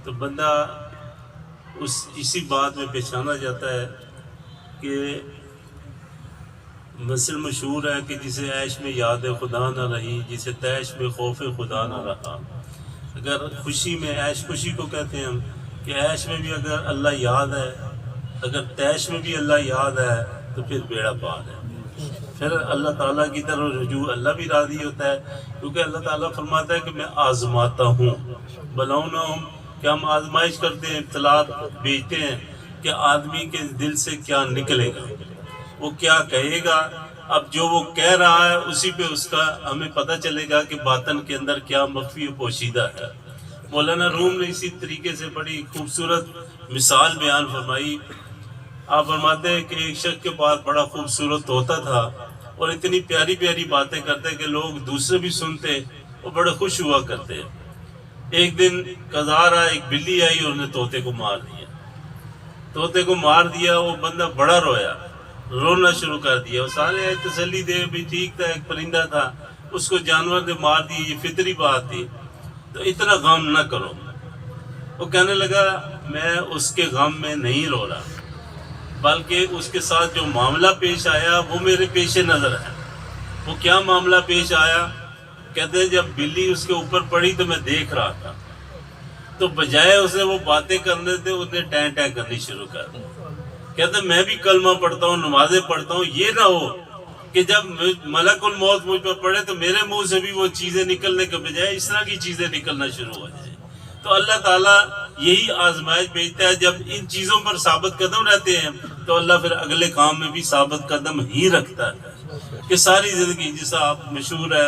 تو بندہ اسی بات میں پہچانا جاتا ہے کہ مثل مشہور ہے کہ جسے عیش میں یاد خدا نہ رہی، جسے تیش میں خوف خدا نہ رہا۔ اگر خوشی میں عیش خوشی کو کہتے ہیں ہم کہ عیش میں بھی اگر اللہ یاد ہے، اگر تیش میں بھی اللہ یاد ہے تو پھر بیڑا پار ہے، پھر اللہ تعالیٰ کی طرف رجوع اللہ بھی راضی ہوتا ہے، کیونکہ اللہ تعالیٰ فرماتا ہے کہ میں آزماتا ہوں بلونہم، کہ ہم آزمائش کرتے ہیں، ابتلاء بھیجتے ہیں کہ آدمی کے دل سے کیا نکلے گا، وہ کیا کہے گا۔ اب جو وہ کہہ رہا ہے اسی پہ اس کا ہمیں پتہ چلے گا کہ باطن کے اندر کیا مخفی و پوشیدہ ہے۔ مولانا روم نے اسی طریقے سے بڑی خوبصورت مثال بیان فرمائی۔ آپ فرماتے ہیں کہ ایک شخص کے پاس بڑا خوبصورت طوطا تھا اور اتنی پیاری پیاری باتیں کرتے کہ لوگ دوسرے بھی سنتے اور بڑے خوش ہوا کرتے۔ ایک دن قزارا ایک بلی آئی اور انہیں طوطے کو مار دیا، طوطے کو مار دیا، وہ بندہ بڑا رویا، رونا شروع کر دیا۔ وہ سارے تسلی دے بھی ٹھیک تھا، ایک پرندہ تھا، اس کو جانور نے مار دی، یہ فطری بات تھی، تو اتنا غم نہ کرو۔ وہ کہنے لگا میں اس کے غم میں نہیں رو رہا، بلکہ اس کے ساتھ جو معاملہ پیش آیا وہ میرے پیش نظر ہے۔ وہ کیا معاملہ پیش آیا؟ کہتے ہیں جب بلی اس کے اوپر پڑی تو میں دیکھ رہا تھا، تو بجائے اسے وہ باتیں کرنے تھے اس نے ٹین ٹین کرنی شروع کر دی۔ کہتے ہیں میں بھی کلمہ پڑھتا ہوں، نمازیں پڑھتا ہوں، یہ نہ ہو کہ جب ملک الموت مجھ پر پڑے تو میرے منہ سے بھی وہ چیزیں نکلنے کے بجائے اس طرح کی چیزیں نکلنا شروع ہو جائیں۔ تو اللہ تعالیٰ یہی آزمائش بھیجتا ہے، جب ان چیزوں پر ثابت قدم رہتے ہیں تو اللہ پھر اگلے کام میں بھی ثابت قدم ہی رکھتا ہے، کہ ساری زندگی جیسا آپ مشہور ہے